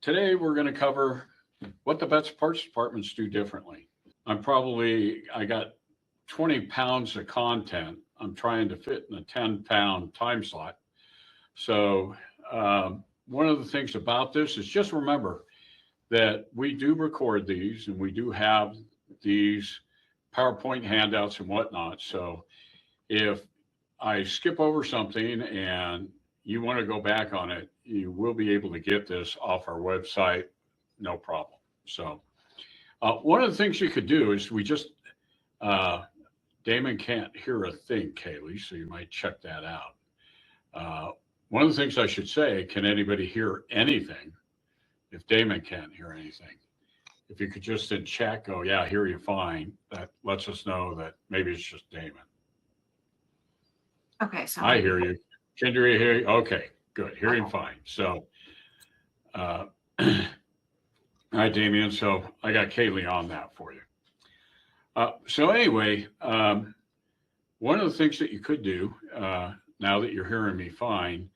Today we're going to cover what the best parts departments do differently. I got 20 pounds of content I'm trying to fit in a 10-pound time slot. So one of the things about this is just remember that we do record these and we do have these PowerPoint handouts and whatnot. So if I skip over something and you want to go back on it, you will be able to get this off our website, no problem. So one of the things you could do is Damon can't hear a thing, Kaylee, so you might check that out. One of the things I should say, can anybody hear anything? If Damon can't hear anything, if you could just in chat go, yeah, I hear you fine. That lets us know that maybe it's just Damon. Okay, so I hear you. Kendra, hear you? Okay, good. Hearing fine. So, all right, Damien. So I got Kaylee on that for you. So anyway, one of the things that you could do now that you're hearing me fine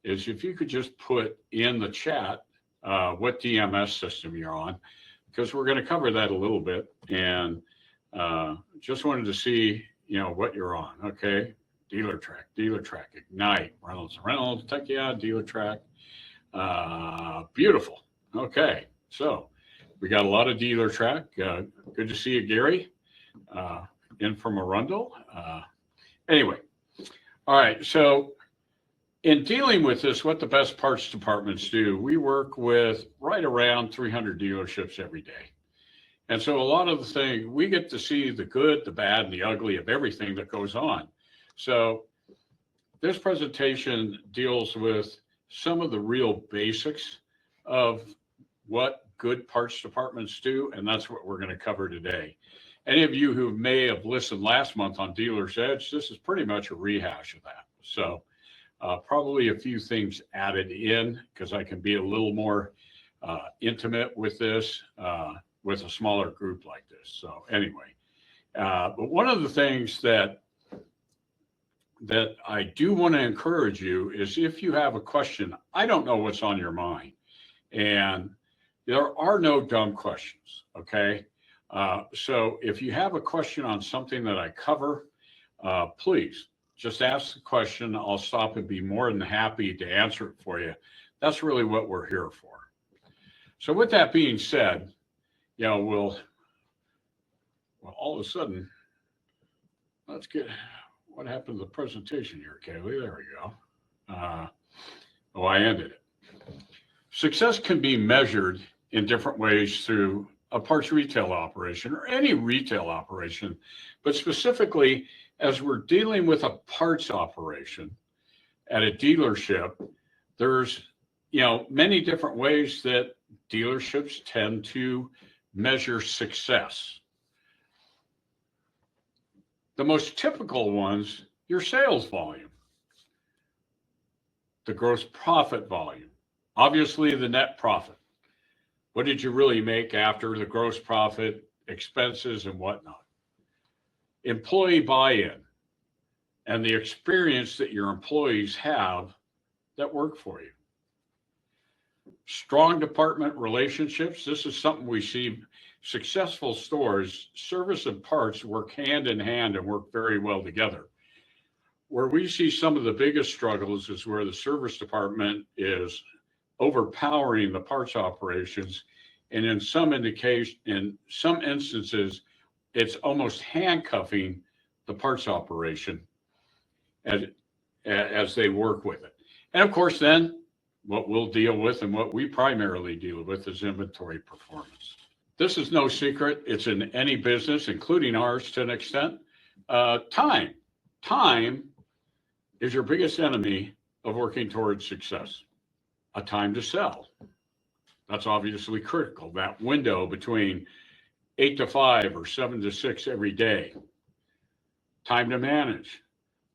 is if you could just put in the chat what DMS system you're on, because we're going to cover that a little bit, and just wanted to see what you're on. Okay. Dealer Track, Ignite, Reynolds, Tekia, Dealer Track. Beautiful. Okay, so we got a lot of Dealer Track. Good to see you, Gary, in from Arundel. Anyway, all right, so in dealing with this, what the best parts departments do, we work with right around 300 dealerships every day. And so a lot of the things, we get to see the good, the bad, and the ugly of everything that goes on. So this presentation deals with some of the real basics of what good parts departments do, and that's what we're going to cover today. Any of you who may have listened last month on Dealer's Edge, this is pretty much a rehash of that. So probably a few things added in because I can be a little more intimate with this with a smaller group like this. So anyway, but one of the things that I do want to encourage you is if you have a question, I don't know what's on your mind. And there are no dumb questions, okay? So if you have a question on something that I cover, please just ask the question. I'll stop and be more than happy to answer it for you. That's really what we're here for. So with that being said, well, all of a sudden, let's get... What happened to the presentation here, Kaylee? There we go. I ended it. Success can be measured in different ways through a parts retail operation or any retail operation, but specifically as we're dealing with a parts operation at a dealership, there's many different ways that dealerships tend to measure success. The most typical ones, your sales volume, the gross profit volume, obviously the net profit. What did you really make after the gross profit, expenses, and whatnot? Employee buy-in and the experience that your employees have that work for you. Strong department relationships. This is something we see. Successful stores, service and parts work hand in hand and work very well together. Where we see some of the biggest struggles is where the service department is overpowering the parts operations, and in some instances, it's almost handcuffing the parts operation as they work with it. And of course, then what we'll deal with and what we primarily deal with is inventory performance. This is no secret. It's in any business, including ours to an extent. Time. Time is your biggest enemy of working towards success. A time to sell. That's obviously critical. That window between 8 to 5 or 7 to 6 every day. Time to manage.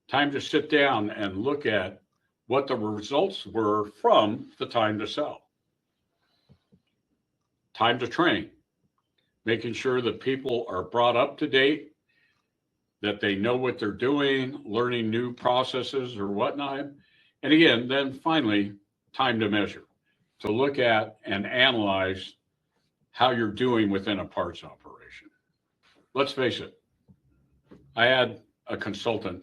Time to sit down and look at what the results were from the time to sell. Time to train. Making sure that people are brought up to date, that they know what they're doing, learning new processes or whatnot. And again, then finally, time to measure. to look at and analyze how you're doing within a parts operation. Let's face it, I had a consultant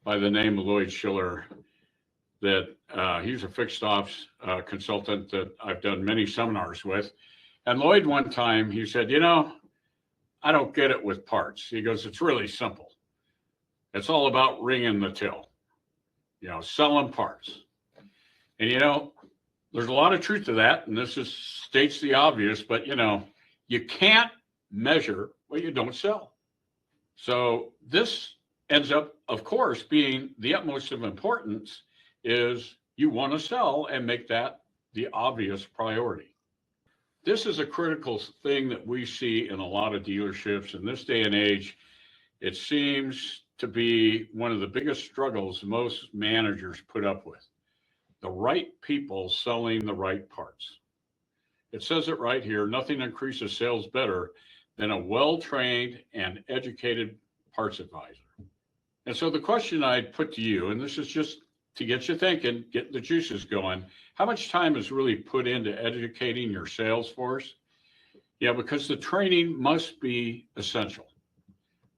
by the name of Lloyd Schiller that he's a fixed ops consultant that I've done many seminars with. And Lloyd, one time, he said, I don't get it with parts. He goes, it's really simple. It's all about ringing the till, selling parts. And, there's a lot of truth to that. And this states the obvious, but, you can't measure what you don't sell. So this ends up, of course, being the utmost of importance is you want to sell and make that the obvious priority. This is a critical thing that we see in a lot of dealerships in this day and age. It seems to be one of the biggest struggles most managers put up with. The right people selling the right parts. It says it right here, nothing increases sales better than a well-trained and educated parts advisor. And so the question I'd put to you, and this is just to get you thinking, get the juices going, how much time is really put into educating your sales force? Yeah, because the training must be essential.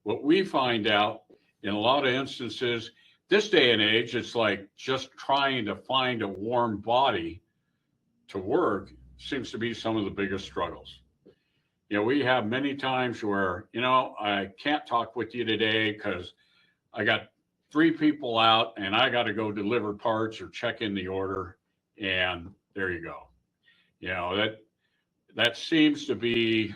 What we find out in a lot of instances, this day and age, it's like just trying to find a warm body to work seems to be some of the biggest struggles. We have many times where, I can't talk with you today because I got 3 people out and I got to go deliver parts or check in the order. And there you go. That seems to be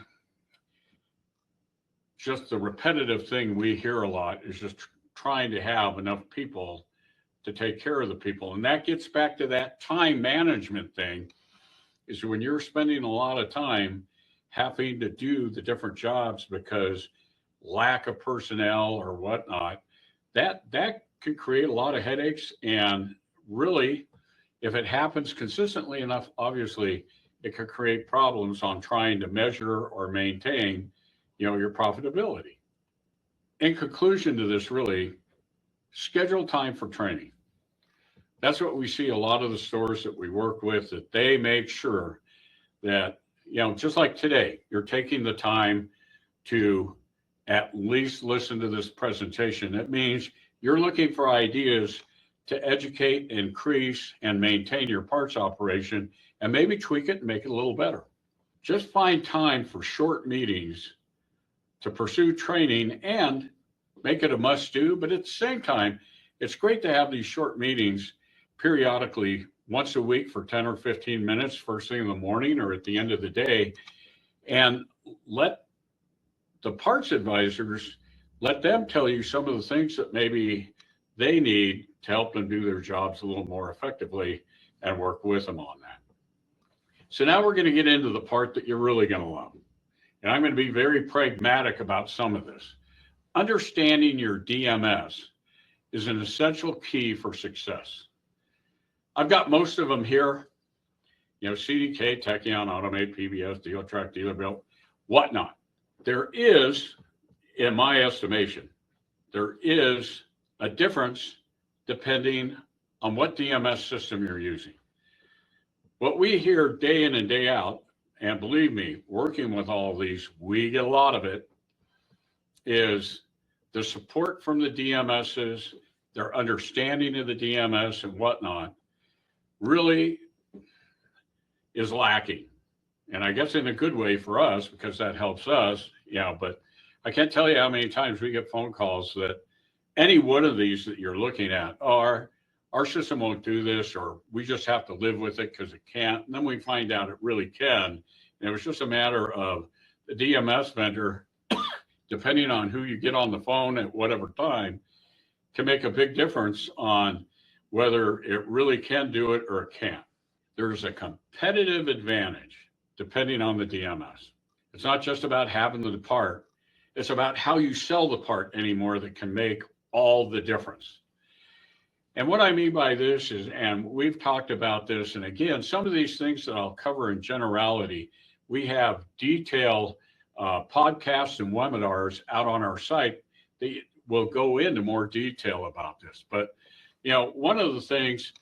just the repetitive thing we hear a lot is just trying to have enough people to take care of the people. And that gets back to that time management thing is when you're spending a lot of time having to do the different jobs because lack of personnel or whatnot, that can create a lot of headaches. And really, if it happens consistently enough, obviously, it could create problems on trying to measure or maintain, your profitability. In conclusion to this, really, schedule time for training. That's what we see a lot of the stores that we work with, that they make sure that, just like today, you're taking the time to at least listen to this presentation. It means you're looking for ideas to educate, increase, and maintain your parts operation, and maybe tweak it and make it a little better. Just find time for short meetings to pursue training and make it a must-do. But at the same time, it's great to have these short meetings periodically once a week for 10 or 15 minutes, first thing in the morning or at the end of the day, and let the parts advisors, let them tell you some of the things that maybe they need to help them do their jobs a little more effectively and work with them on that. So now we're going to get into the part that you're really going to love. And I'm going to be very pragmatic about some of this. Understanding your DMS is an essential key for success. I've got most of them here, CDK, Techion, Automate, PBS, DealTrack, DealerBuilt, whatnot. There is, in my estimation, there is a difference depending on what DMS system you're using. What we hear day in and day out, and believe me, working with all of these, we get a lot of it, is the support from the DMSs, their understanding of the DMS and whatnot, really is lacking. And I guess in a good way for us, because that helps us, but I can't tell you how many times we get phone calls that any one of these that you're looking at are, our system won't do this, or we just have to live with it because it can't. And then we find out it really can. And it was just a matter of the DMS vendor, depending on who you get on the phone at whatever time, can make a big difference on whether it really can do it or it can't. There's a competitive advantage depending on the DMS. It's not just about having the part, it's about how you sell the part anymore that can make all the difference. And what I mean by this is, and we've talked about this, and again, some of these things that I'll cover in generality, we have detailed podcasts and webinars out on our site that will go into more detail about this. But, one of the things,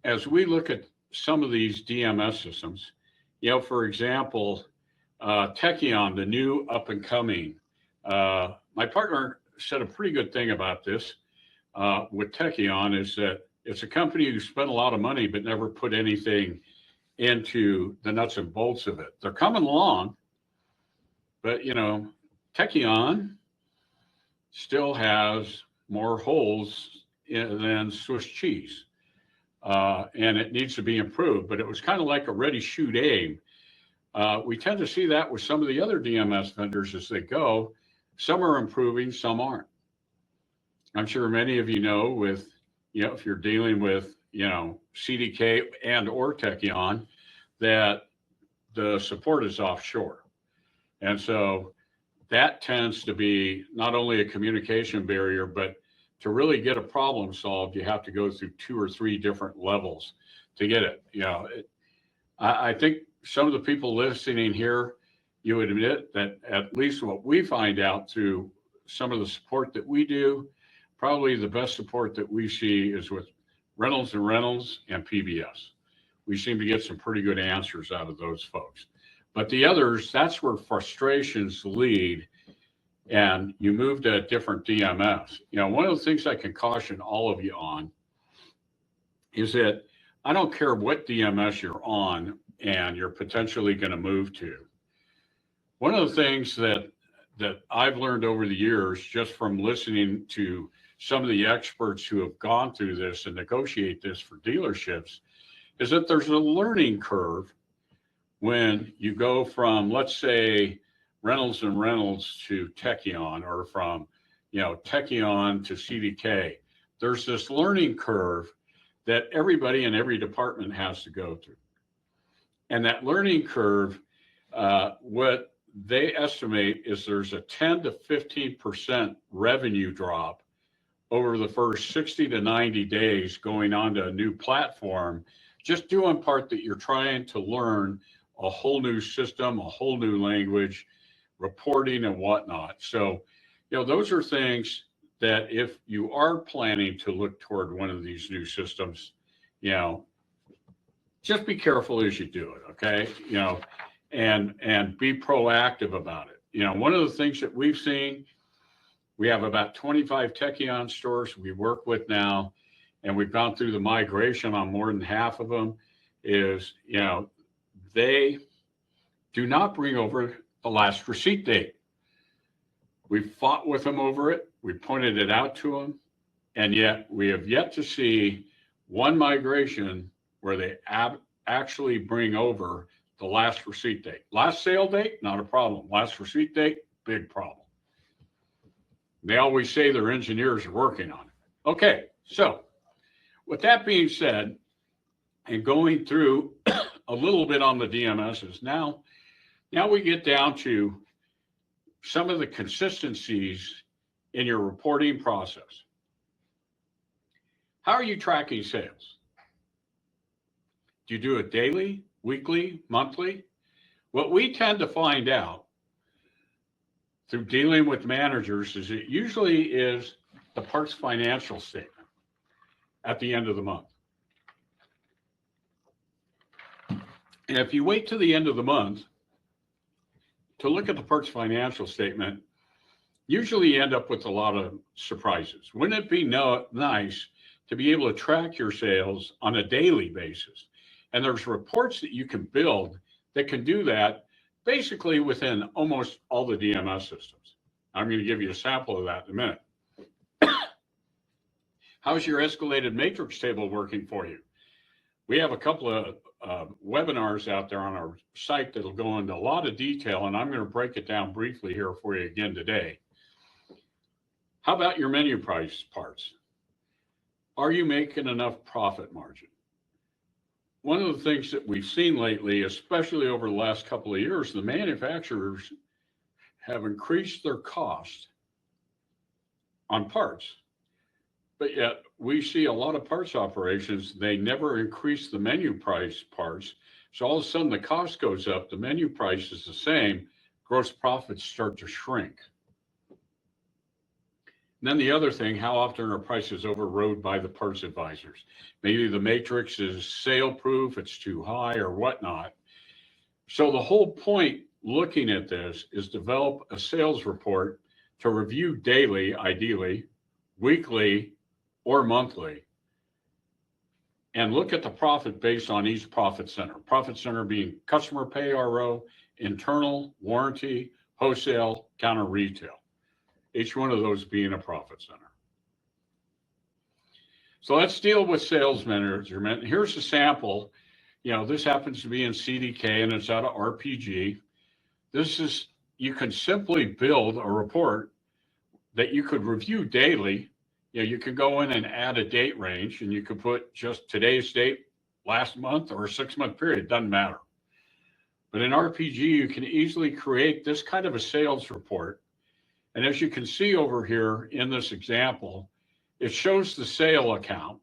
as we look at some of these DMS systems. For example, Techion, the new up and coming. My partner said a pretty good thing about this with Techion is that it's a company who spent a lot of money but never put anything into the nuts and bolts of it. They're coming along, but Techion still has more holes than Swiss cheese, and it needs to be improved. But it was kind of like a ready shoot aim. We tend to see that with some of the other DMS vendors as they go. Some are improving, some aren't. I'm sure many of you know with, if you're dealing with, CDK and or Techion, that the support is offshore. And so that tends to be not only a communication barrier, but to really get a problem solved, you have to go through 2 or 3 different levels to get it. I think some of the people listening here, you admit that at least what we find out through some of the support that we do, probably the best support that we see is with Reynolds and Reynolds and PBS. We seem to get some pretty good answers out of those folks. But the others, that's where frustrations lead, and you move to a different DMS. One of the things I can caution all of you on is that I don't care what DMS you're on and you're potentially going to move to. One of the things that I've learned over the years, just from listening to some of the experts who have gone through this and negotiate this for dealerships, is that there's a learning curve when you go from, let's say, Reynolds and Reynolds to Techion, or from, Techion to CDK. There's this learning curve that everybody in every department has to go through. And that learning curve, what they estimate is there's a 10 to 15% revenue drop over the first 60 to 90 days going on to a new platform, just due in part that you're trying to learn a whole new system, a whole new language, reporting and whatnot. So, those are things that if you are planning to look toward one of these new systems, just be careful as you do it, okay? And be proactive about it. One of the things that we've seen, we have about 25 Techion stores we work with now, and we've gone through the migration on more than half of them, is, they do not bring over the last receipt date. We fought with them over it. We pointed it out to them. And yet we have yet to see one migration where they actually bring over the last receipt date. Last sale date, not a problem. Last receipt date, big problem. They always say their engineers are working on it. Okay, so with that being said, and going through a little bit on the DMSs, now we get down to some of the consistencies in your reporting process. How are you tracking sales? Do you do it daily, weekly, monthly? What we tend to find out through dealing with managers is it usually is the parts financial statement at the end of the month. And if you wait to the end of the month to look at the parts financial statement, usually you end up with a lot of surprises. Wouldn't it be nice to be able to track your sales on a daily basis? And there's reports that you can build that can do that basically within almost all the DMS systems. I'm going to give you a sample of that in a minute. How's your escalated matrix table working for you? We have a couple of webinars out there on our site that'll go into a lot of detail, and I'm going to break it down briefly here for you again today. How about your menu price parts? Are you making enough profit margin? One of the things that we've seen lately, especially over the last couple of years, the manufacturers have increased their cost on parts. But yet we see a lot of parts operations, they never increase the menu price parts. So all of a sudden the cost goes up, the menu price is the same, gross profits start to shrink. And then the other thing, how often are prices overrode by the parts advisors? Maybe the matrix is sale proof, it's too high or whatnot. So the whole point looking at this is develop a sales report to review daily, ideally, weekly, or monthly, and look at the profit based on each profit center. Profit center being customer pay RO, internal, warranty, wholesale, counter retail. Each one of those being a profit center. So let's deal with sales management. Here's a sample. This happens to be in CDK and it's out of RPG. You can simply build a report that you could review daily. You can go in and add a date range and you could put just today's date, last month, or a 6-month period, doesn't matter. But in RPG, you can easily create this kind of a sales report. And as you can see over here in this example, it shows the sale account.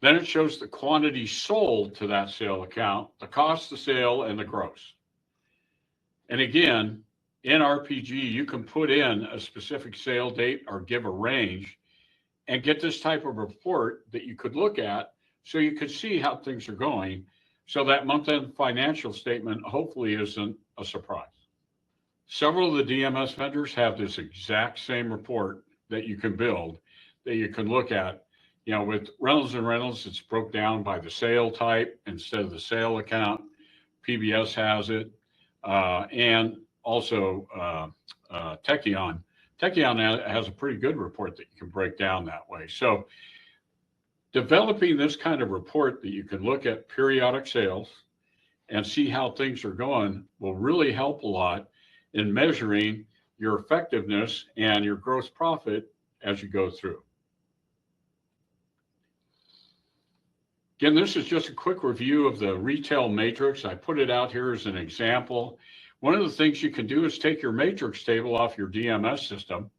Then it shows the quantity sold to that sale account, the cost of sale, and the gross. And again, in RPG, you can put in a specific sale date or give a range and get this type of report that you could look at so you could see how things are going. So that month-end financial statement hopefully isn't a surprise. Several of the DMS vendors have this exact same report that you can build, that you can look at. With Reynolds and Reynolds, it's broke down by the sale type instead of the sale account. PBS has it, and also Techion. Techion has a pretty good report that you can break down that way. So developing this kind of report that you can look at periodic sales and see how things are going will really help a lot in measuring your effectiveness and your gross profit as you go through. Again, this is just a quick review of the retail matrix. I put it out here as an example. One of the things you can do is take your matrix table off your DMS system,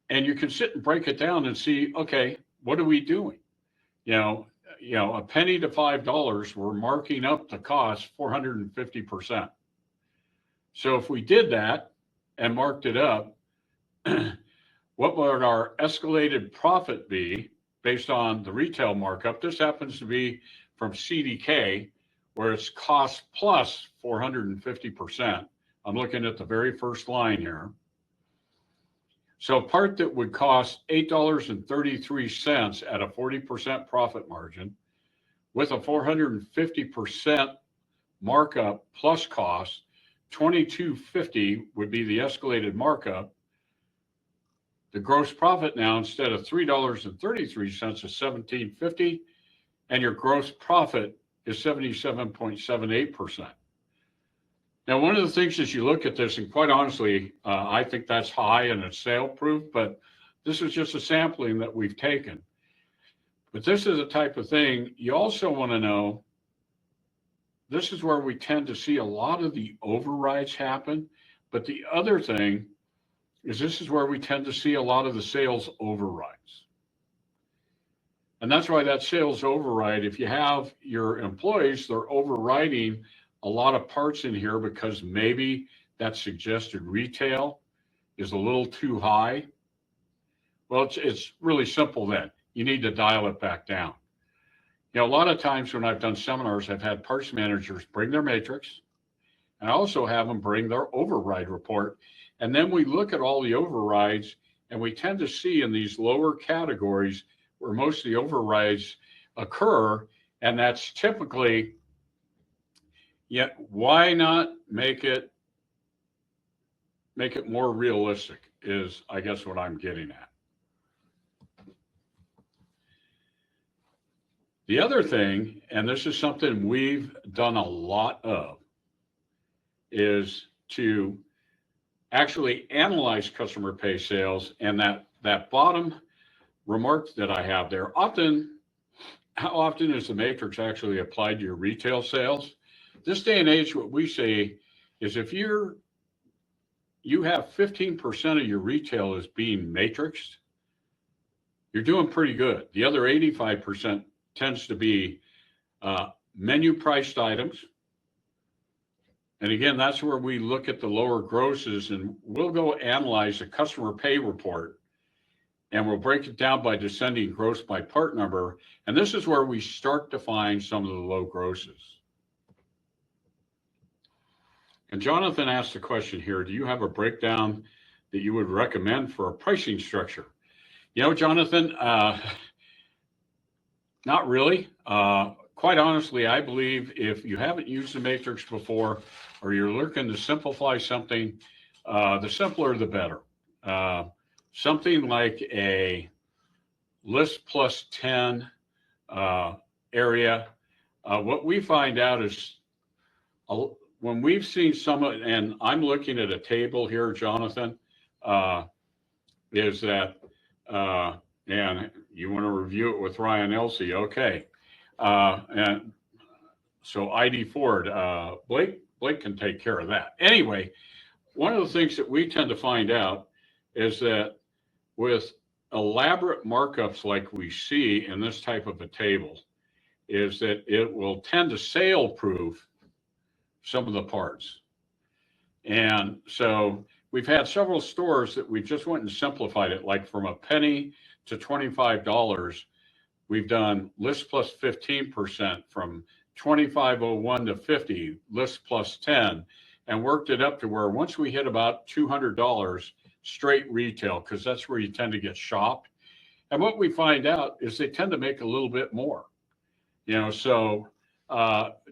and you can sit and break it down and see, okay, what are we doing? A penny to $5, we're marking up the cost 450%. So if we did that and marked it up, what would our escalated profit be based on the retail markup? This happens to be from CDK, where it's cost plus 450%. I'm looking at the very first line here. So a part that would cost $8.33 at a 40% profit margin with a 450% markup plus cost, $22.50 would be the escalated markup. The gross profit now, instead of $3.33, is $17.50, and your gross profit is 77.78%. Now, one of the things as you look at this, and quite honestly, I think that's high and it's sale proof, but this is just a sampling that we've taken. But this is the type of thing you also want to know. This is where we tend to see a lot of the overrides happen. But the other thing is this is where we tend to see a lot of the sales overrides. And that's why that sales override, if you have your employees, they're overriding a lot of parts in here because maybe that suggested retail is a little too high. Well, it's really simple then. You need to dial it back down. A lot of times when I've done seminars, I've had parts managers bring their matrix, and I also have them bring their override report. And then we look at all the overrides, and we tend to see in these lower categories where most of the overrides occur, and that's typically, yet why not make it more realistic is, I guess, what I'm getting at. The other thing, and this is something we've done a lot of, is to actually analyze customer pay sales. And that bottom remark that I have there, how often is the matrix actually applied to your retail sales? This day and age, what we say is if you have 15% of your retail is being matrixed, you're doing pretty good. The other 85% tends to be menu priced items, And again, that's where we look at the lower grosses, and we'll go analyze a customer pay report, and we'll break it down by descending gross by part number. And this is where we start to find some of the low grosses. And Jonathan asked the question here, do you have a breakdown that you would recommend for a pricing structure? You know, Jonathan, not really. Quite honestly, I believe if you haven't used the matrix before, or you're looking to simplify something, the simpler the better. Something like a list plus 10 area. What we find out is when we've seen some, and I'm looking at a table here, Jonathan, is that, and you want to review it with Ryan Elsey, okay. And so ID Ford, Blake can take care of that. Anyway, one of the things that we tend to find out is that with elaborate markups like we see in this type of a table, is that it will tend to sale proof some of the parts. And so we've had several stores that we just went and simplified it, like from a penny to $25. We've done list plus 15%, from 25.01 to 50, list plus 10, and worked it up to where once we hit about $200 straight retail, because that's where you tend to get shopped. And what we find out is they tend to make a little bit more, you know, so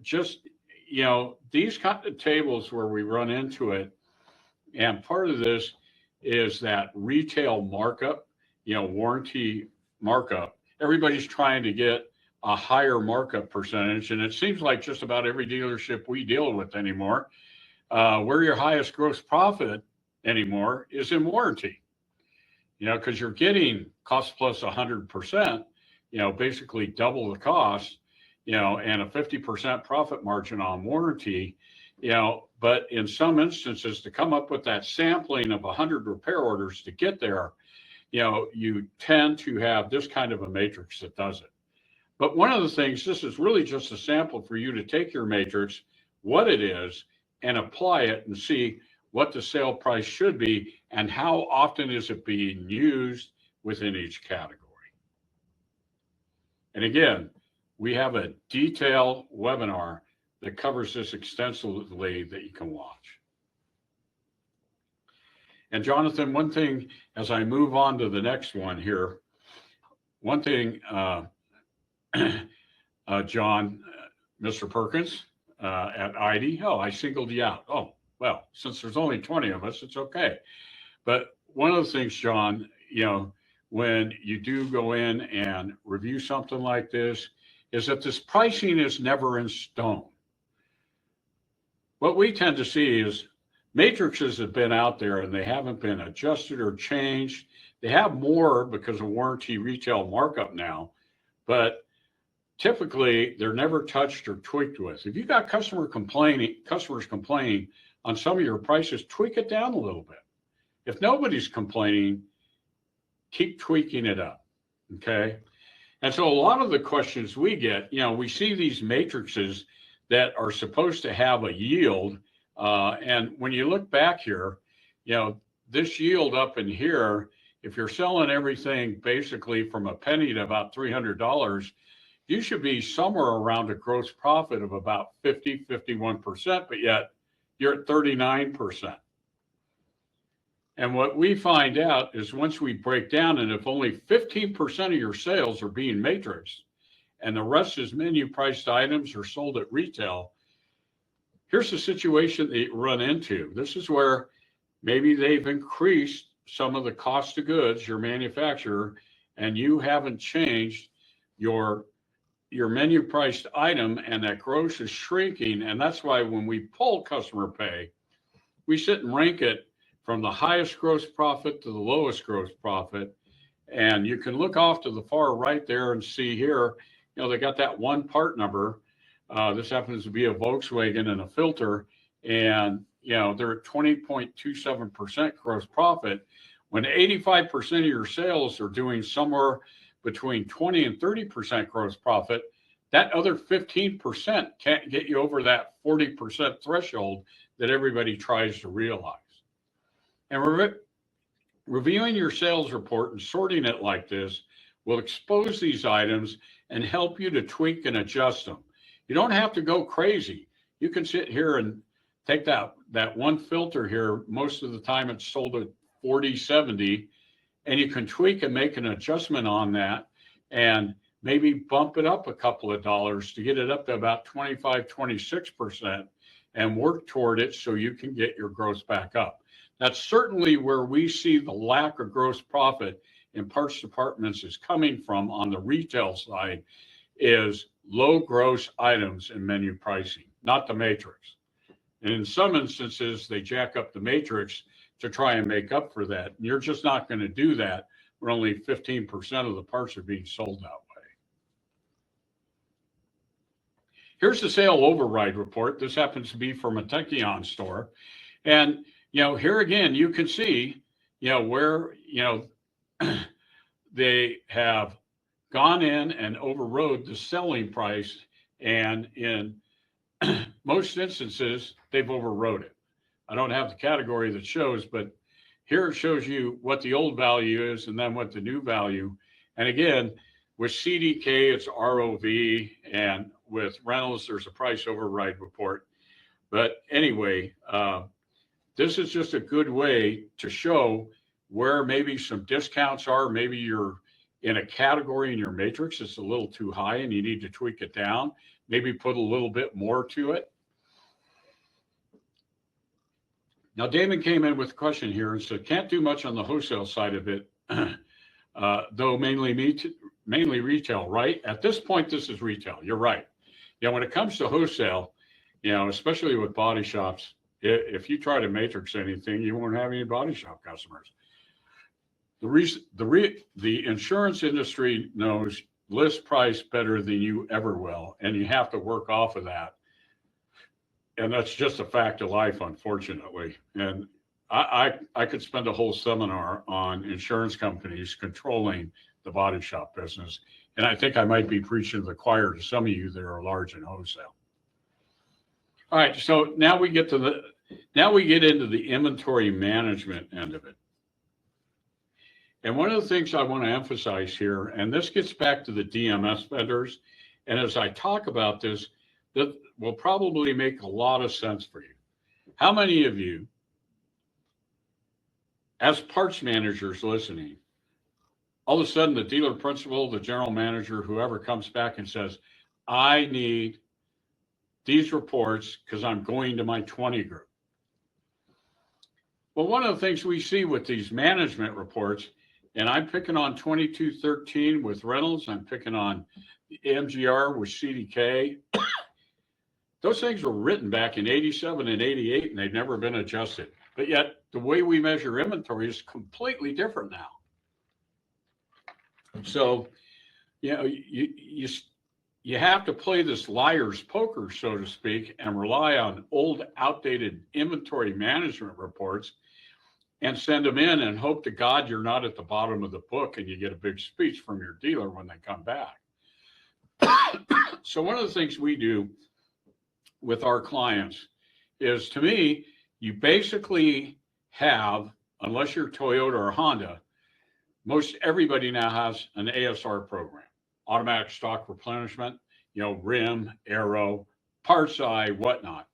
just, you know, these kind of tables where we run into it, and part of this is that retail markup, you know, warranty markup. Everybody's trying to get a higher markup percentage. And it seems like just about every dealership we deal with anymore, where your highest gross profit anymore is in warranty, you know, because you're getting cost plus 100%, you know, basically double the cost, you know, and a 50% profit margin on warranty, you know, but in some instances to come up with that sampling of 100 repair orders to get there, you know, you tend to have this kind of a matrix that does it. But one of the things, this is really just a sample for you to take your matrix, what it is, and apply it and see what the sale price should be and how often is it being used within each category. And again, we have a detailed webinar that covers this extensively that you can watch. And Jonathan, one thing, as I move on to the next one here, one thing, John, Mr. Perkins at ID, oh, I singled you out. Oh, well, since there's only 20 of us, it's okay. But one of the things, John, you know, when you do go in and review something like this, is that this pricing is never in stone. What we tend to see is matrices have been out there and they haven't been adjusted or changed. They have more because of warranty retail markup now, but typically they're never touched or tweaked with. If you've got customers complaining on some of your prices, tweak it down a little bit. If nobody's complaining, keep tweaking it up, okay? And so a lot of the questions we get, you know, we see these matrices that are supposed to have a yield. And when you look back here, you know, this yield up in here, if you're selling everything basically from a penny to about $300, you should be somewhere around a gross profit of about 51%, but yet you're at 39%. And what we find out is once we break down, and if only 15% of your sales are being matrixed and the rest is menu priced items or sold at retail, here's the situation that you run into. This is where maybe they've increased some of the cost of goods, your manufacturer, and you haven't changed your menu priced item, and that gross is shrinking. And that's why when we pull customer pay, we sit and rank it from the highest gross profit to the lowest gross profit. And you can look off to the far right there and see here, you know, they got that one part number. This happens to be a Volkswagen and a filter. And, you know, they're at 20.27% gross profit when 85% of your sales are doing somewhere between 20 and 30% gross profit. that other 15% can't get you over that 40% threshold that everybody tries to realize. And reviewing your sales report and sorting it like this will expose these items and help you to tweak and adjust them. You don't have to go crazy. You can sit here and take that one filter here. Most of the time it's sold at 40.70, and you can tweak and make an adjustment on that and maybe bump it up a couple of dollars to get it up to about 25, 26% and work toward it so you can get your gross back up. That's certainly where we see the lack of gross profit in parts departments is coming from on the retail side, is low gross items in menu pricing, not the matrix. And in some instances, they jack up the matrix to try and make up for that. And you're just not going to do that when only 15% of the parts are being sold that way. Here's the sale override report. This happens to be from a Techion store. And, here again, you can see, where, they have gone in and overrode the selling price. And in most instances, they've overrode it. I don't have the category that shows, but here it shows you what the old value is and then what the new value. And again, with CDK, it's ROV, and with rentals, there's a price override report. But anyway, this is just a good way to show where maybe some discounts are. Maybe you're in a category in your matrix that's a little too high and you need to tweak it down. Maybe put a little bit more to it. Now, Damon came in with a question here and said, can't do much on the wholesale side of it, though mainly retail, right? At this point, this is retail. You're right. When it comes to wholesale, especially with body shops, if you try to matrix anything, you won't have any body shop customers. The insurance industry knows list price better than you ever will, and you have to work off of that. And that's just a fact of life, unfortunately. And I could spend a whole seminar on insurance companies controlling the body shop business. And I think I might be preaching to the choir to some of you that are large in wholesale. All right, so now we get into the inventory management end of it. And one of the things I want to emphasize here, and this gets back to the DMS vendors, and as I talk about this, that will probably make a lot of sense for you. How many of you, as parts managers listening, all of a sudden the dealer principal, the general manager, whoever comes back and says, I need these reports because I'm going to my 20 group? Well, one of the things we see with these management reports, and I'm picking on 2213 with rentals, I'm picking on MGR with CDK. Those things were written back in 87 and 88, and they've never been adjusted. But yet the way we measure inventory is completely different now. So, you have to play this liar's poker, so to speak, and rely on old, outdated inventory management reports and send them in and hope to God you're not at the bottom of the book and you get a big speech from your dealer when they come back. So one of the things we do with our clients is, to me, you basically have, unless you're Toyota or Honda, most everybody now has an ASR program, automatic stock replenishment, RIM, Arrow, PartsEdge, whatnot.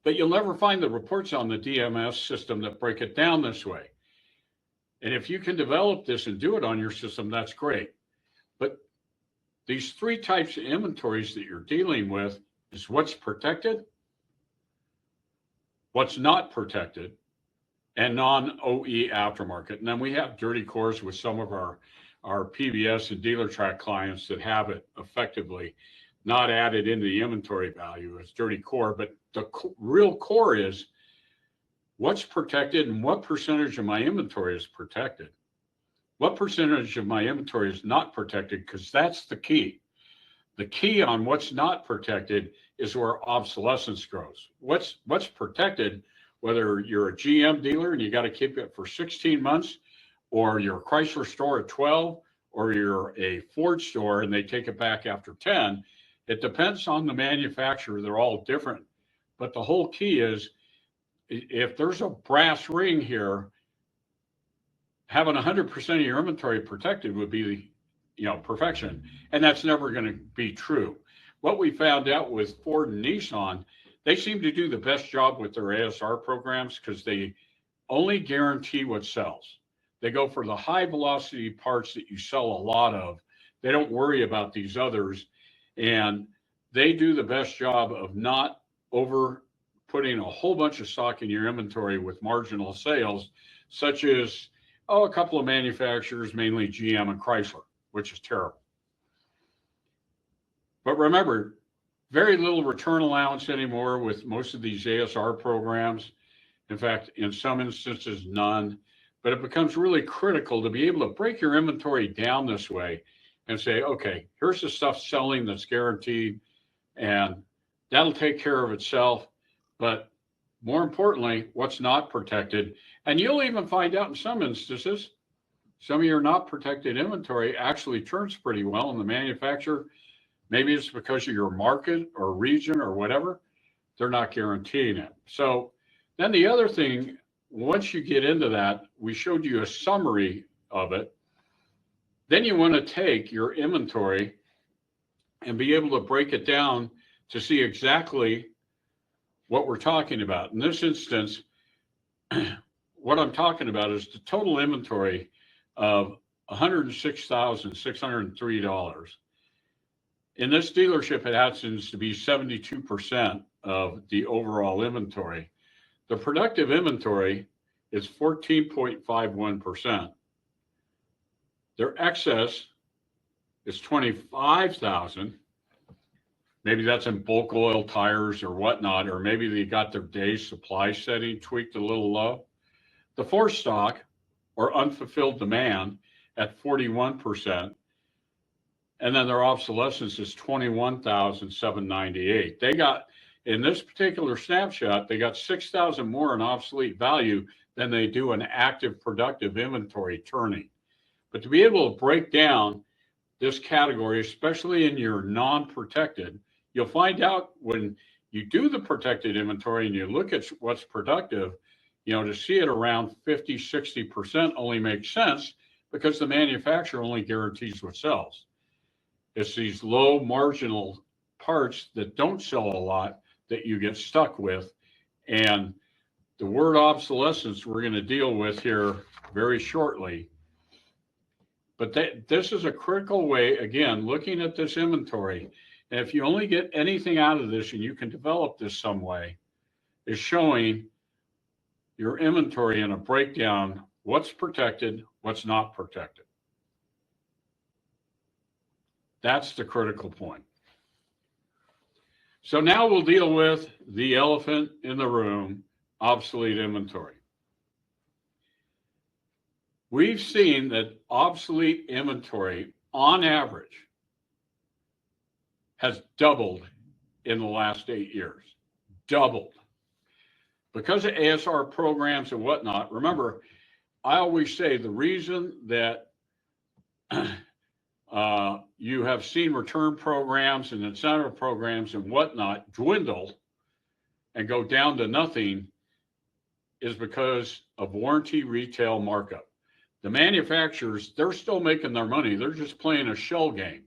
But you'll never find the reports on the DMS system that break it down this way. And if you can develop this and do it on your system, that's great. But these three types of inventories that you're dealing with is what's protected, what's not protected, and non-OE aftermarket. And then we have dirty cores with some of our PBS and dealer track clients that have it effectively not added into the inventory value as dirty core. But the real core is what's protected and what percentage of my inventory is protected. What percentage of my inventory is not protected? Because that's the key. The key on what's not protected is where obsolescence grows. What's protected, whether you're a GM dealer and you got to keep it for 16 months, or you're a Chrysler store at 12, or you're a Ford store and they take it back after 10. It depends on the manufacturer. They're all different. But the whole key is if there's a brass ring here, having 100% of your inventory protected would be, perfection. And that's never going to be true. What we found out with Ford and Nissan, they seem to do the best job with their ASR programs because they only guarantee what sells. They go for the high velocity parts that you sell a lot of. They don't worry about these others. And they do the best job of not over putting a whole bunch of stock in your inventory with marginal sales, such as, a couple of manufacturers, mainly GM and Chrysler, which is terrible. But remember, very little return allowance anymore with most of these ASR programs. In fact, in some instances, none. But it becomes really critical to be able to break your inventory down this way and say, okay, here's the stuff selling that's guaranteed, and that'll take care of itself. But more importantly, what's not protected. And you'll even find out in some instances, some of your not protected inventory actually turns pretty well in the manufacturer. Maybe it's because of your market or region or whatever. They're not guaranteeing it. So then the other thing, once you get into that, we showed you a summary of it. Then you want to take your inventory and be able to break it down to see exactly what we're talking about. In this instance, what I'm talking about is the total inventory of $106,603. In this dealership, it happens to be 72% of the overall inventory. The productive inventory is 14.51%. Their excess is 25,000. Maybe that's in bulk oil, tires, or whatnot, or maybe they got their day's supply setting tweaked a little low. The forced stock or unfulfilled demand at 41%. And then their obsolescence is 21,798. They got, in this particular snapshot, they got 6,000 more in obsolete value than they do in active productive inventory turning. But to be able to break down this category, especially in your non-protected, you'll find out when you do the protected inventory and you look at what's productive, to see it around 50, 60% only makes sense because the manufacturer only guarantees what sells. It's these low marginal parts that don't sell a lot that you get stuck with. And the word obsolescence we're going to deal with here very shortly. But this is a critical way, again, looking at this inventory. And if you only get anything out of this, and you can develop this some way, is showing your inventory in a breakdown, what's protected, what's not protected. That's the critical point. So now we'll deal with the elephant in the room, obsolete inventory. We've seen that obsolete inventory, on average, has doubled in the last 8 years. Doubled. Because of ASR programs and whatnot, remember, I always say the reason that you have seen return programs and incentive programs and whatnot dwindle and go down to nothing is because of warranty retail markup. The manufacturers, they're still making their money. They're just playing a shell game.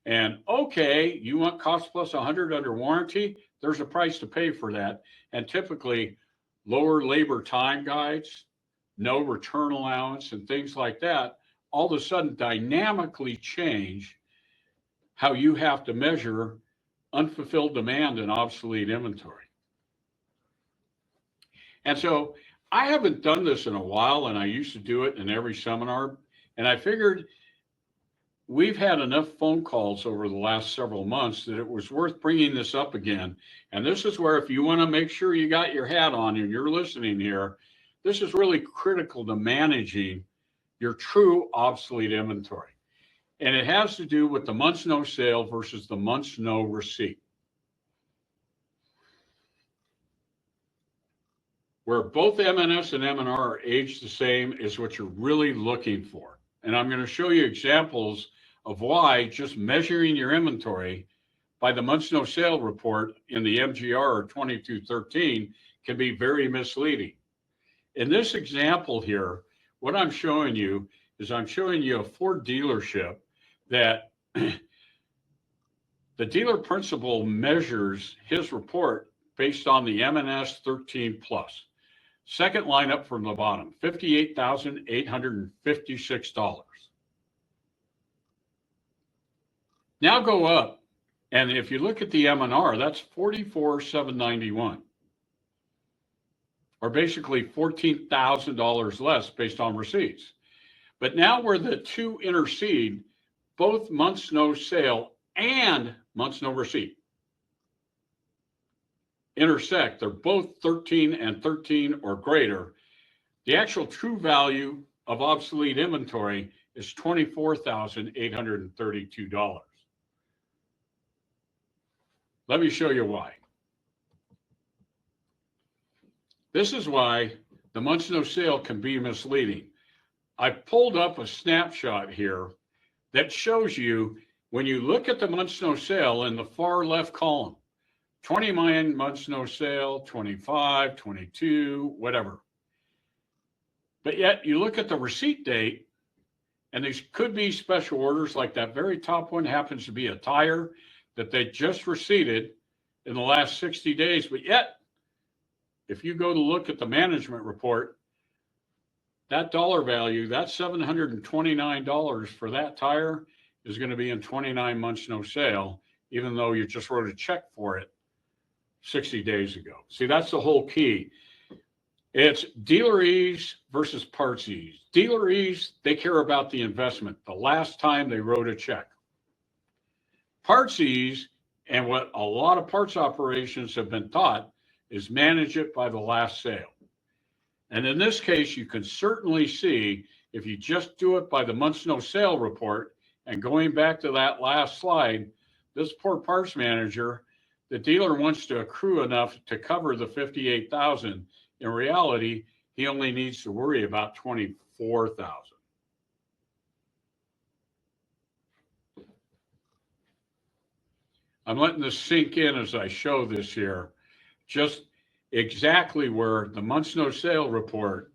And okay, you want cost plus 100 under warranty? There's a price to pay for that. And typically lower labor time guides, no return allowance and things like that, all of a sudden dynamically change how you have to measure unfulfilled demand and obsolete inventory. And so I haven't done this in a while, and I used to do it in every seminar. And I figured we've had enough phone calls over the last several months that it was worth bringing this up again. And this is where, if you want to make sure you got your hat on and you're listening here, this is really critical to managing your true obsolete inventory. And it has to do with the months no sale versus the months no receipt. Where both MNS and MNR are aged the same is what you're really looking for. And I'm going to show you examples of why just measuring your inventory by the month's no sale report in the MGR or 2213 can be very misleading. In this example here, what I'm showing you is I'm showing you a Ford dealership that the dealer principal measures his report based on the M&S 13 plus. Second line up from the bottom, $58,856. Now go up, and if you look at the M&R, that's $44,791, or basically $14,000 less based on receipts. But now where the two intercede, both months no sale and months no receipt intersect, they're both 13 and 13 or greater. The actual true value of obsolete inventory is $24,832. Let me show you why. This is why the months no sale can be misleading. I pulled up a snapshot here that shows you when you look at the months no sale in the far left column, 29 months no sale, 25, 22, whatever. But yet you look at the receipt date, and these could be special orders, like that very top one happens to be a tire that they just receipted in the last 60 days. But yet, if you go to look at the management report, that dollar value, that $729 for that tire is going to be in 29 months no sale, even though you just wrote a check for it 60 days ago. See, that's the whole key. It's dealer ease versus parts ease. Dealer ease, they care about the investment, the last time they wrote a check. Parts ease, and what a lot of parts operations have been taught, is manage it by the last sale. And in this case, you can certainly see if you just do it by the month's no sale report, and going back to that last slide, this poor parts manager, the dealer wants to accrue enough to cover the $58,000. In reality, he only needs to worry about $24,000. I'm letting this sink in as I show this here. Just exactly where the month's no sale report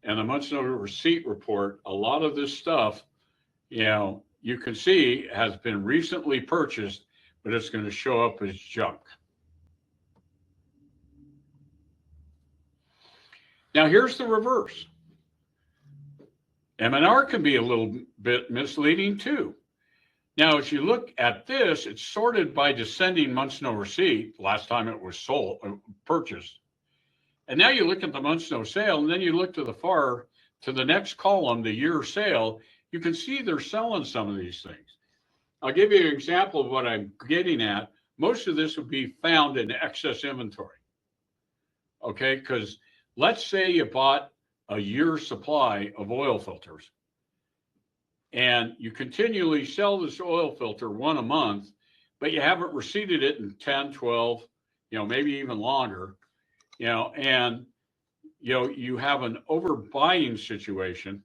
and the month's no receipt report, a lot of this stuff, you can see has been recently purchased, but it's going to show up as junk. Now here's the reverse. M&R can be a little bit misleading too. Now, as you look at this, it's sorted by descending months no receipt, last time it was purchased. And now you look at the months no sale, and then you look to the next column, the year sale, you can see they're selling some of these things. I'll give you an example of what I'm getting at. Most of this would be found in excess inventory. Okay, because let's say you bought a year's supply of oil filters, and you continually sell this oil filter one a month, but you haven't receipted it in 10, 12, maybe even longer, and you have an overbuying situation,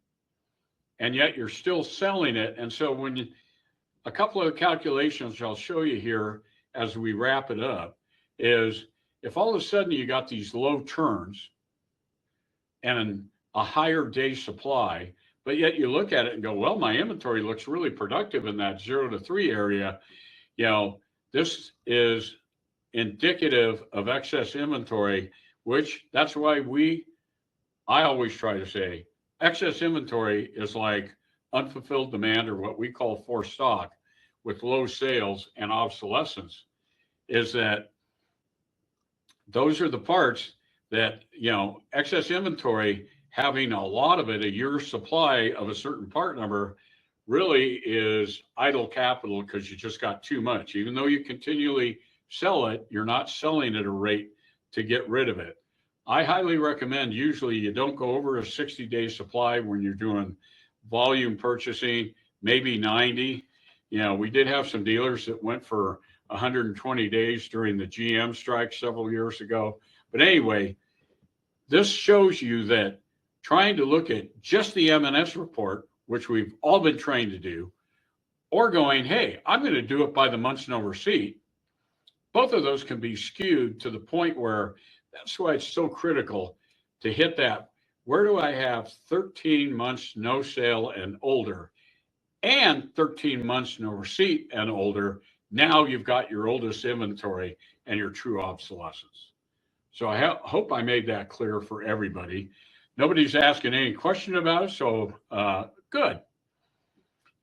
and yet you're still selling it. And so a couple of calculations I'll show you here as we wrap it up is if all of a sudden you got these low turns and a higher day supply, but yet you look at it and go, well, my inventory looks really productive in that 0 to 3 area. This is indicative of excess inventory, which that's why I always try to say excess inventory is like unfulfilled demand, or what we call forced stock, with low sales and obsolescence, is that those are the parts that, excess inventory, having a lot of it, a year's supply of a certain part number, really is idle capital because you just got too much. Even though you continually sell it, you're not selling at a rate to get rid of it. I highly recommend, usually you don't go over a 60-day supply when you're doing volume purchasing, maybe 90. We did have some dealers that went for 120 days during the GM strike several years ago. But anyway, this shows you that trying to look at just the M&S report which we've all been trained to do, or going, hey, I'm going to do it by the months no receipt, both of those can be skewed to the point where that's why it's so critical to hit that. Where do I have 13 months no sale and older and 13 months no receipt and older? Now you've got your oldest inventory and your true obsolescence. So I hope I made that clear for everybody. Nobody's asking any question about it, so good.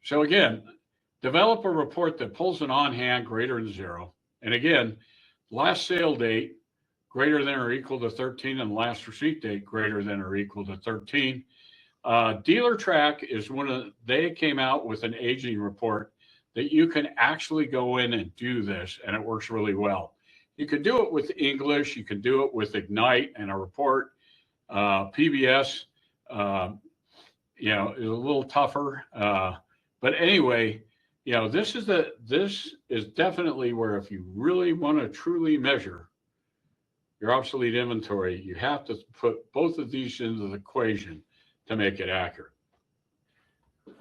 So again, develop a report that pulls an on-hand greater than 0. And again, last sale date greater than or equal to 13 and last receipt date greater than or equal to 13. Dealer Track is they came out with an aging report that you can actually go in and do this, and it works really well. You can do it with English, you can do it with Ignite and a report. PBS, is a little tougher. But anyway, this is definitely where if you really want to truly measure your obsolete inventory, you have to put both of these into the equation to make it accurate.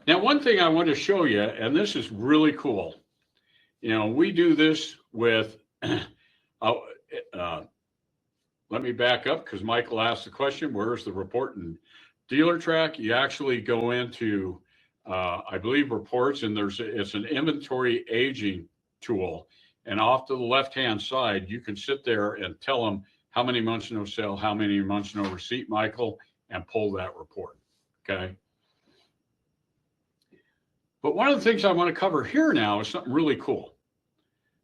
Now, one thing I want to show you, and this is really cool. We do this with, let me back up because Michael asked the question, where's the report in Dealer Track? You actually go into I believe reports, and it's an inventory aging tool. And off to the left-hand side, you can sit there and tell them how many months no sale, how many months no receipt, Michael, and pull that report, okay? But one of the things I want to cover here now is something really cool.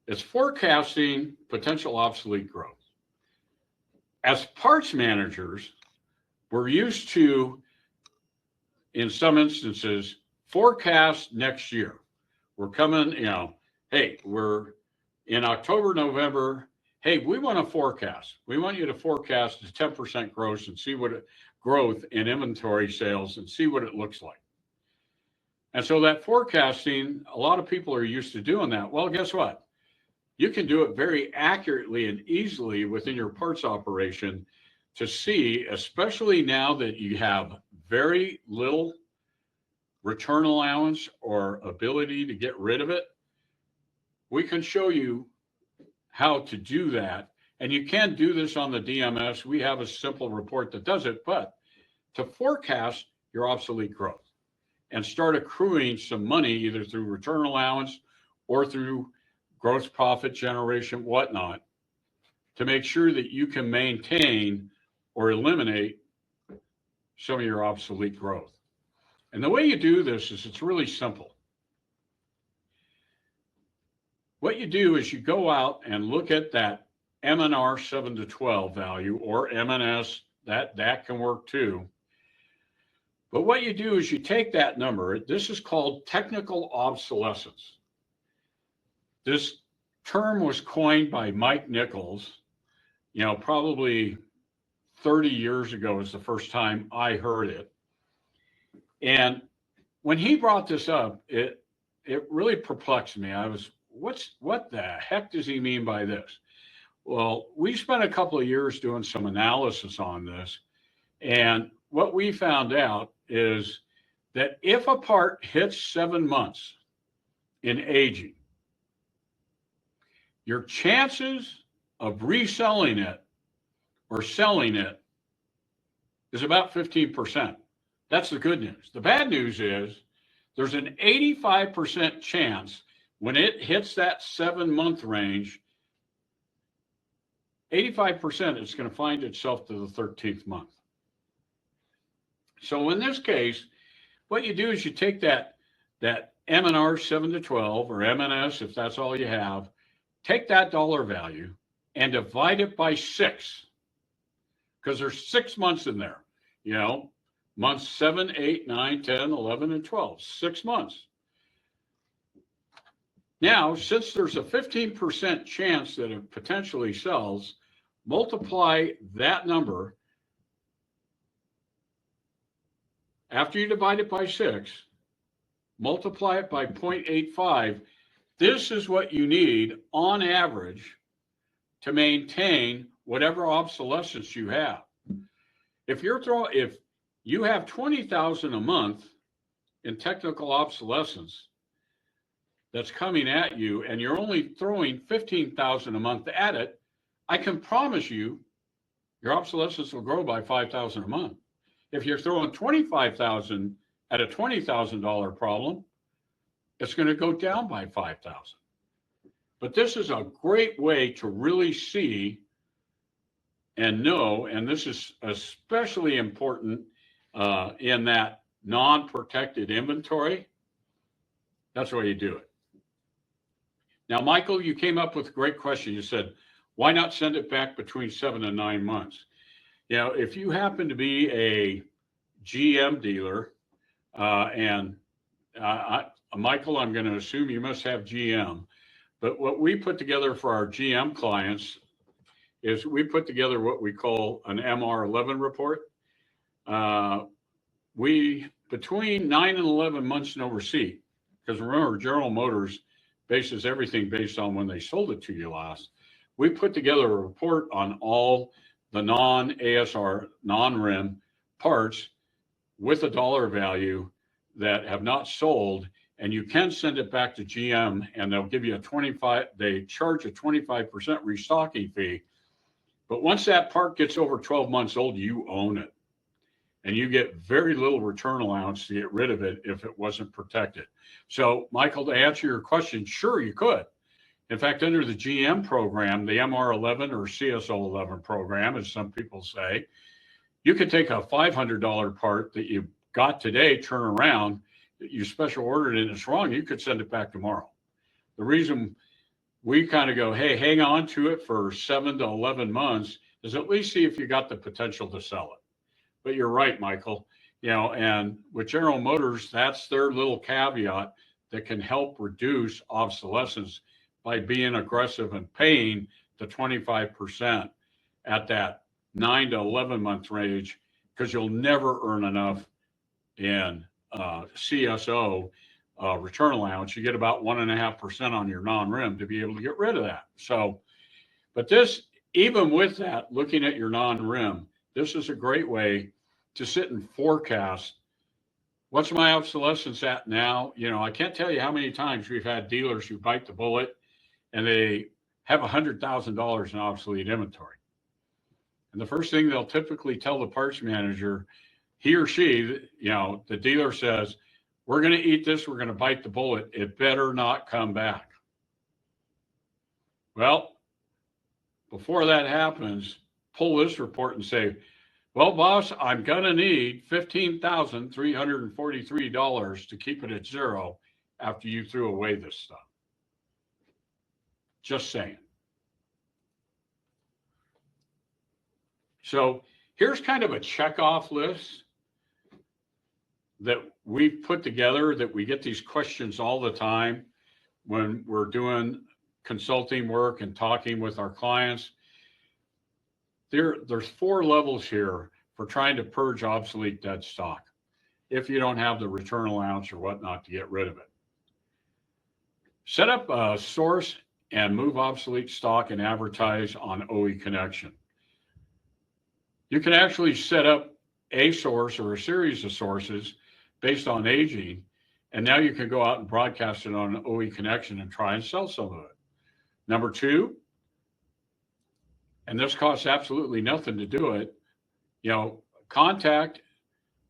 It's forecasting potential obsolete growth. As parts managers, we're used to, in some instances, forecast next year. We're coming, hey, we're in October, November. Hey, we want to forecast. We want you to forecast a 10% growth and see growth in inventory sales and see what it looks like. And so that forecasting, a lot of people are used to doing that. Well, guess what? You can do it very accurately and easily within your parts operation to see, especially now that you have very little return allowance or ability to get rid of it. We can show you how to do that. And you can do this on the DMS. We have a simple report that does it, but to forecast your obsolete growth and start accruing some money either through return allowance or through gross profit generation, whatnot, to make sure that you can maintain or eliminate some of your obsolete growth. And the way you do this is it's really simple. What you do is you go out and look at that M&R 7 to 12 value, or M&S, that can work too. But what you do is you take that number. This is called technical obsolescence. This term was coined by Mike Nichols, probably 30 years ago is the first time I heard it. And when he brought this up, it really perplexed me. I was, what the heck does he mean by this? Well, we spent a couple of years doing some analysis on this. And what we found out is that if a part hits 7 months in aging, your chances of reselling it or selling it is about 15%. That's the good news. The bad news is there's an 85% chance when it hits that 7-month range, 85% it's going to find itself to the 13th month. So in this case, what you do is you take that M&R 7 to 12 or M&S, if that's all you have, take that dollar value and divide it by 6, because there's 6 months in there, months 7, 8, 9, 10, 11, and 12, 6 months. Now, since there's a 15% chance that it potentially sells, multiply that number. After you divide it by 6, multiply it by 0.85. This is what you need on average to maintain whatever obsolescence you have. If you have 20,000 a month in technical obsolescence that's coming at you and you're only throwing $15,000 a month at it, I can promise you your obsolescence will grow by $5,000 a month. If you're throwing $25,000 at a $20,000 problem, it's going to go down by $5,000. But this is a great way to really see and know, and this is especially important in that non-protected inventory. That's the way you do it. Now, Michael, you came up with a great question. You said, why not send it back between 7 and 9 months? You know, if you happen to be a GM dealer, Michael, I'm going to assume you must have GM. But what we put together for our GM clients is we put together what we call an MR11 report. We, between 9 and 11 months no receipt, because remember, General Motors bases everything based on when they sold it to you last. We put together a report on all the non-ASR, non-RIM parts with a dollar value that have not sold, and you can send it back to GM and they'll give you they charge a 25% restocking fee. But once that part gets over 12 months old, you own it. And you get very little return allowance to get rid of it if it wasn't protected. So, Michael, to answer your question, sure, you could. In fact, under the GM program, the MR11 or CSO11 program, as some people say, you could take a $500 part that you got today, turn around, you special ordered it and it's wrong, you could send it back tomorrow. The reason we kind of go, hey, hang on to it for 7 to 11 months is at least see if you got the potential to sell it. But you're right, Michael, you know, and with General Motors, that's their little caveat that can help reduce obsolescence by being aggressive and paying the 25% at that 9 to 11 month range, because you'll never earn enough in CSO return allowance. You get about 1.5% on your non-RIM to be able to get rid of that. So, but this, even with that, looking at your non-RIM, this is a great way to sit and forecast what's my obsolescence at now. You know, I can't tell you how many times we've had dealers who bite the bullet and they have $100,000 in obsolete inventory. And the first thing they'll typically tell the parts manager, he or she, you know, the dealer says, we're going to eat this, we're going to bite the bullet, it better not come back. Well, before that happens, pull this report and say, well, boss, I'm going to need $15,343 to keep it at zero after you threw away this stuff. Just saying. So here's kind of a checkoff list that we've put together, that we get these questions all the time when we're doing consulting work and talking with our clients. There's 4 levels here for trying to purge obsolete dead stock if you don't have the return allowance or whatnot to get rid of it. Set up a source and move obsolete stock and advertise on OE Connection. You can actually set up a source or a series of sources based on aging, and now you can go out and broadcast it on OE Connection and try and sell some of it. Number 2, and this costs absolutely nothing to do it, you know, contact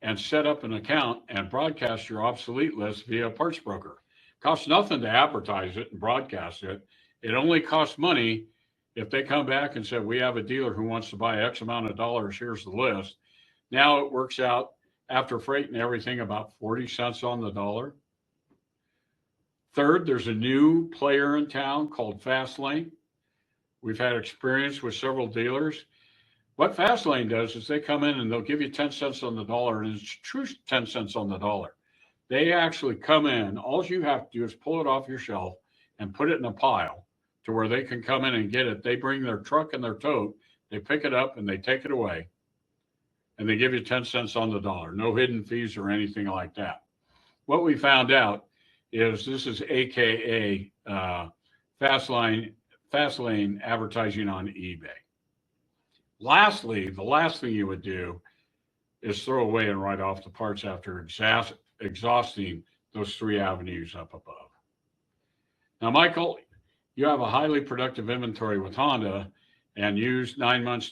and set up an account and broadcast your obsolete list via a parts broker. Costs nothing to advertise it and broadcast it. It only costs money if they come back and say, we have a dealer who wants to buy X amount of dollars, here's the list. Now it works out, after freight and everything, about 40 cents on the dollar. Third, there's a new player in town called Fastlane. We've had experience with several dealers. What Fastlane does is they come in and they'll give you 10 cents on the dollar, and it's true 10 cents on the dollar. They actually come in, all you have to do is pull it off your shelf and put it in a pile to where they can come in and get it. They bring their truck and their tote, they pick it up and they take it away, and they give you 10 cents on the dollar. No hidden fees or anything like that. What we found out is this is AKA Fastlane advertising on eBay. Lastly, the last thing you would do is throw away and write off the parts after exhausting those three avenues up above. Now, Michael, you have a highly productive inventory with Honda and use 9 months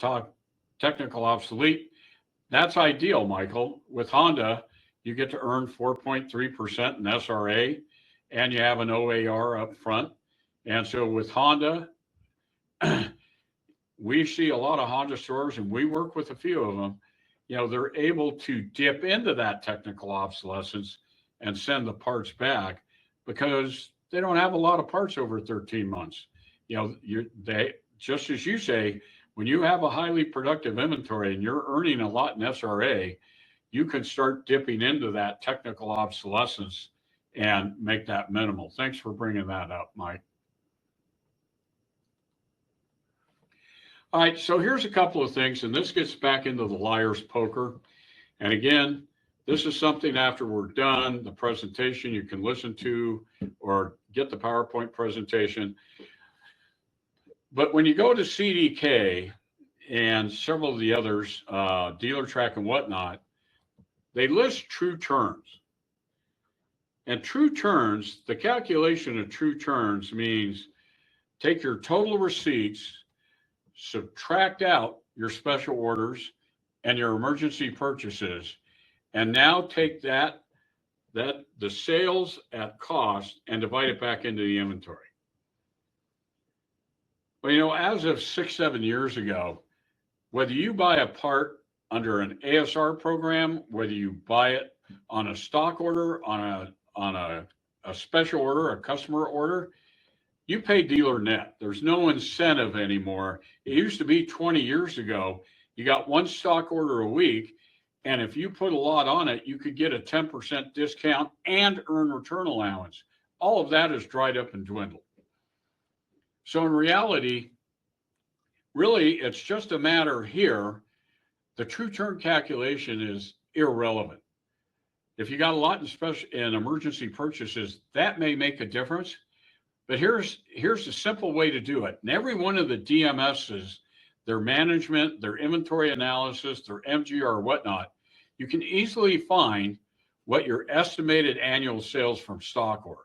technical obsolete. That's ideal, Michael. With Honda, you get to earn 4.3% in SRA and you have an OAR up front. And so with Honda, we see a lot of Honda stores, and we work with a few of them. They're able to dip into that technical obsolescence and send the parts back because they don't have a lot of parts over 13 months. They, just as you say, when you have a highly productive inventory and you're earning a lot in SRA, you can start dipping into that technical obsolescence and make that minimal. Thanks for bringing that up, Mike. All right, so here's a couple of things, and this gets back into the liar's poker. And again, this is something after we're done, the presentation you can listen to or get the PowerPoint presentation. But when you go to CDK and several of the others, DealerTrack and whatnot, they list true turns. And true turns, the calculation of true turns means take your total receipts, subtract out your special orders and your emergency purchases, and now take the sales at cost and divide it back into the inventory. Well, as of 6-7 years ago, whether you buy a part under an ASR program, whether you buy it on a stock order, on a special order, a customer order, you pay dealer net. There's no incentive anymore. It used to be 20 years ago, you got one stock order a week, and if you put a lot on it, you could get a 10% discount and earn return allowance. All of that has dried up and dwindled. So in reality, really, it's just a matter here. The true turn calculation is irrelevant. If you got a lot in special and emergency purchases, that may make a difference. But here's a simple way to do it. And every one of the DMSs, their management, their inventory analysis, their MGR, whatnot, you can easily find what your estimated annual sales from stock are.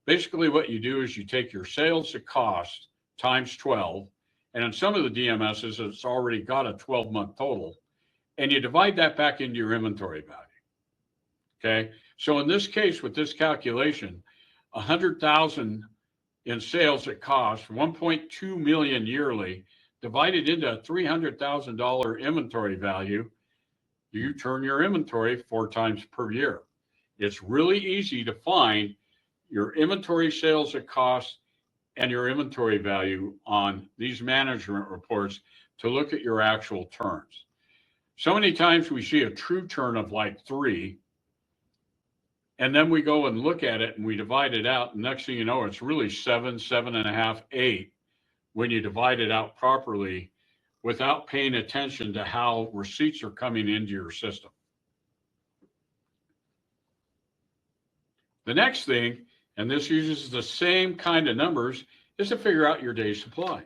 Basically, what you do is you take your sales at cost times 12, and in some of the DMSs, it's already got a 12-month total, and you divide that back into your inventory value. Okay, so in this case, with this calculation, 100,000 in sales at cost, 1.2 million yearly, divided into a $300,000 inventory value, you turn your inventory 4 times per year. It's really easy to find your inventory sales at cost and your inventory value on these management reports to look at your actual turns. So many times we see a true turn of like 3, and then we go and look at it and we divide it out. And next thing you know, it's really 7, 7.5, 8 when you divide it out properly without paying attention to how receipts are coming into your system. The next thing, and this uses the same kind of numbers, is to figure out your day supply.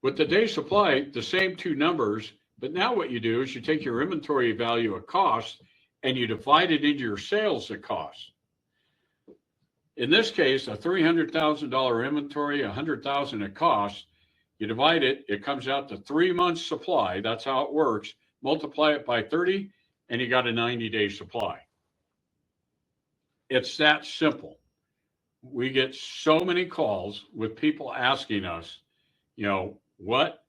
With the day supply, the same 2 numbers, but now what you do is you take your inventory value at cost and you divide it into your sales at cost. In this case, a $300,000 inventory, $100,000 at cost, you divide it, it comes out to 3 months supply. That's how it works. Multiply it by 30, and you got a 90-day supply. It's that simple. We get so many calls with people asking us, what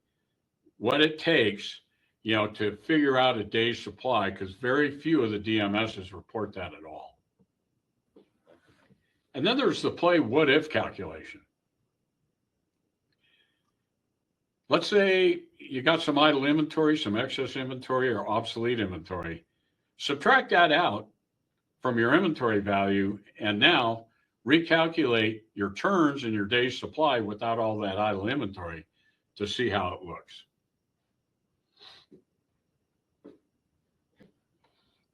it takes, to figure out a day's supply, because very few of the DMSs report that at all. And then there's the play what if calculation. Let's say you got some idle inventory, some excess inventory, or obsolete inventory. Subtract that out from your inventory value, and now recalculate your turns and your day's supply without all that idle inventory to see how it looks.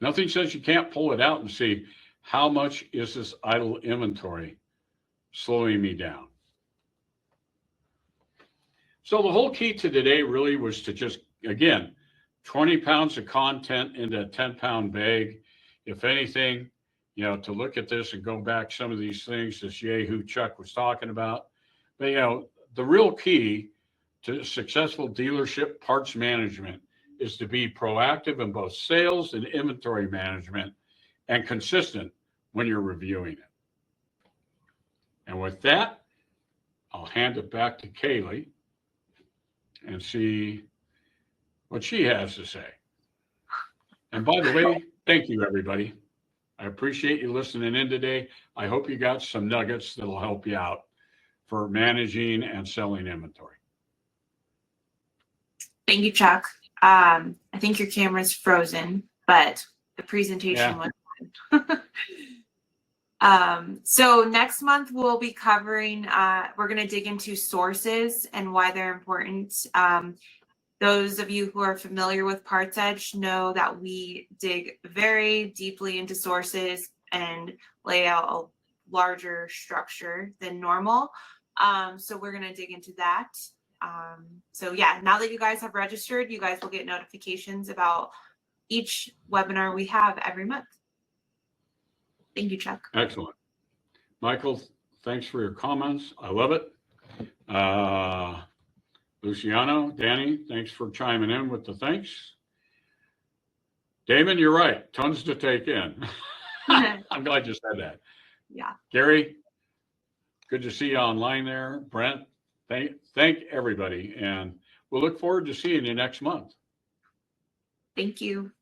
Nothing says you can't pull it out and see how much is this idle inventory slowing me down. So the whole key to today really was to just, again, 20 pounds of content into a 10-pound bag. if anything, to look at this and go back some of these things, this Yahoo Chuck was talking about. But, the real key to successful dealership parts management is to be proactive in both sales and inventory management and consistent when you're reviewing it. And with that, I'll hand it back to Kaylee and see what she has to say. And by the way, thank you, everybody. I appreciate you listening in today. I hope you got some nuggets that'll help you out for managing and selling inventory. Thank you, Chuck. I think your camera's frozen, but the presentation was fun. So next month we'll be covering, we're going to dig into sources and why they're important. Those of you who are familiar with PartsEdge know that we dig very deeply into sources and lay out a larger structure than normal. So we're going to dig into that. So yeah, now that you guys have registered, you guys will get notifications about each webinar we have every month. Thank you, Chuck. Excellent. Michael, thanks for your comments. I love it. Luciano, Danny, thanks for chiming in with the thanks. Damon, you're right. Tons to take in. I'm glad you said that. Yeah. Gary, good to see you online there. Brent, thank everybody. And we'll look forward to seeing you next month. Thank you.